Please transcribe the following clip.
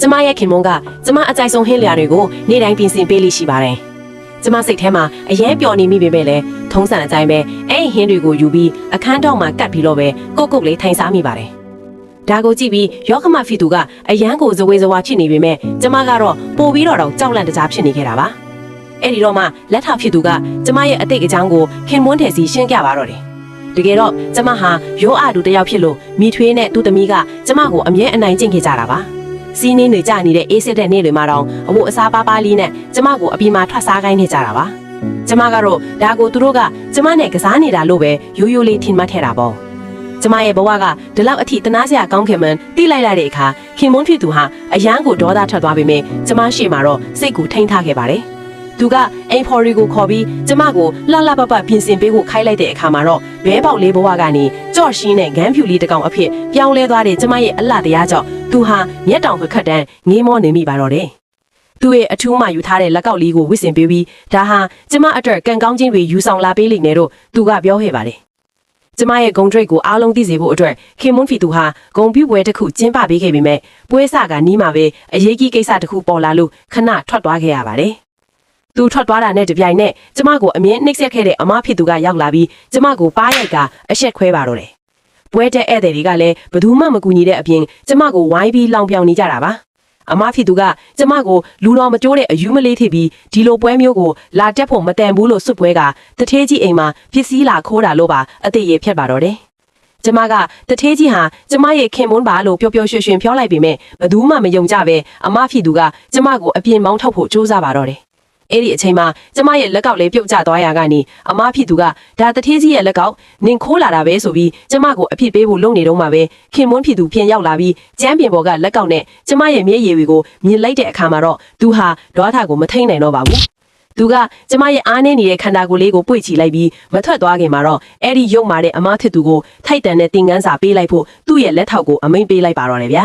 ကျမရဲ့ခင်မုန်းကကျမအကြိုက်ဆုံးဟင်းလျာတွေကိုနေ့တိုင်းပြင်ဆင်ပေးလိရှိပါတယ်ကျမစိတ်ထဲမှာအရင်ပျော်နေမိပေမဲ့လည်းထုံးစံအတိုင်းပဲအဲ့ဟင်းတွေကိုယူပြီးအခန်းတော်မှာကတ်ပြီးတော့ပဲကုတ်ကုတ်လေးထိုင်စားမိပါတယ်ဒါကိုကြည့်ပြီးယောခမဖီတူကအရန်ကိုဇဝေဇဝါဖြစ်နေပေမဲ့ကျမကတော့ပို့ပြီးတော့ကြောက်လန့်တကြားဖြစ်နေခဲ့တာပါအဲ့ဒီတော့မှလက်ထောက်ဖြစ်သူကကျမရဲ့အတိတ်အကြောင်းကိုခင်မွန်းတယ်စီရှင်းပြပါတော့တယ်တကယ်တော့ကျမဟာရိုးအတူတယောက်ဖြစ်လို့မိထွေးနဲ့သူ့သမီးကကျမကိုအမြဲအနိုင်ကျင့်ခဲ့ကြတာပါစီးနေနေကြနေတဲ့အေးစစ်တဲ့နေ့တွေမှာတော့အဖို့အစားပါးပါးလေးနဲ့ကျမကိုအပြီးမှာထွက်စားခိုင်းနေကြတာပါကျမကတော့ဒါကိုသူတို့ကကျမနဲ့ကစားနေတာလို့ပဲရိုးရိုးလေးထင်မှတ်ခဲ့တာပေါ့ကျမရဲ့ဘဝကဒီလောက်အထိတနာစရာကောင်းခင်မှန်တိလိုက်လိုက်တဲ့အခါခင်မွန်းဖြစ်သူဟာအရန်ကိုဒေါသထွက်သွားပေမဲ့ကျမရှိမှာတော့စိတ်ကိုထိန်းထားခဲ့ပါတယ်သူကအိမ်ဖော်ရီကိုခေါ်ပြီးကျမကိုလှလှပပပြင်ဆင်ပေးဖို့ခိုင်းလိုက်တဲ့အခါမှာတော့ဘဲပေါက်လေးဘဝကနေကြော့ရှင်းတဲ့ဂန်းဖြူလေးတစ်ကောင်အဖြစ်ပြောင်းလဲသွားတဲ့ကျမရဲ့အလှတရားကြောင့်သူဟာမျက်တောင်ခက်တန်းငေးမောနေမိပါတော့တယ်သူ့ရဲ့အထူးမှယူထားတဲ့လက်ကောက်လေးကိုဝစ်ဆင်ပေးပြီးဒါဟာကျမအတွက်ကံကောင်းခြင်းတွေယူဆောင်လာပေးလိမ့်မယ်လို့သူကပြောခဲ့ပါတယ်ကျမရဲ့ဂုံဒရိတ်ကိုအားလုံးသိစေဖို့အတွက်ခင်မွန်းဖီသူဟာဂုံပြူပွဲတစ်ခုကျင်းပပေးခဲ့ပေမဲ့ပွဲစကနီးမှာပဲအရေးကြီးကိစ္စတစ်ခုပေါ်လာလို့ခဏထွက်သွားခဲ့ရပါတယ်သူထွက်သွားတာနဲ့တပြိုင်နက်ကျမကိုအမြင်နှိပ်စက်ခဲ့တဲ့အမဖြစ်သူကရောက်လာပြီးကျမကိုပါးရိုက်ကအရှက်ခွဲပါတော့တယ်။ပွဲတဲ့ဧည့်သည်တွေကလည်းဘယ်သူမှမကူညီတဲ့အပြင်ကျမကိုဝိုင်းပြီးလောင်ပြောင်နေကြတာပါ။အမဖြစ်သူကကျမကိုလူတော်မကျိုးတဲ့အယူမလေးထိပ်ပြီးဒီလိုပွဲမျိုးကိုလာတက်ဖို့မတန်ဘူးလို့စွတ်ပွဲကတထေးကြီးအိမ်မှာပစ္စည်းလာခိုးတာလို့ပါအသေးရဖြတ်ပါတော့တယ်။ကျမကတထေးကြီးဟာကျမရဲ့ခင်မွန်းပါလို့ပျော်ပျော်ရွှင်ရွှင်ပြောလိုက်ပေမဲ့ဘယ်သူမှမယုံကြပဲအမဖြစ်သူကကျမကိုအပြင်မောင်းထုတ်ဖို့ကြိုးစားပါတော့တယ်အဲ့ဒီအချိန်မှာကျမရဲ့လက်ကောက်လေးပြုတ်ကျသွားရာကနေအမဖြစ်သူကဒါတထေးကြီးရဲ့လက်ကောက်နင်ခိုးလာတာပဲဆိုပြီးကျမကိုအဖြစ်ပေးဖို့လုပ်နေတော့မှပဲခင်မွန်းဖြစ်သူပြန်ရောက်လာပြီးကျမ်းပြင်ပေါ်ကလက်ကောက်နဲ့ကျမရဲ့မျက်ရည်တွေကိုမြင်လိုက်တဲ့အခါမှာတော့သူဟာဒေါသကိုမထိန်နိုင်တော့ပါဘူးသူကကျမရဲ့အားနေနေတဲ့ခန္ဓာကိုယ်လေးကိုပွေ့ချီလိုက်ပြီးမထွက်သွားခင်မှာတော့အဲ့ဒီရုပ်မာတဲ့အမဖြစ်သူကိုထိုက်တန်တဲ့သင်ခန်းစာပေးလိုက်ဖို့သူ့ရဲ့လက်ထောက်ကိုအမိန့်ပေးလိုက်ပါတော့တယ်ဗျာ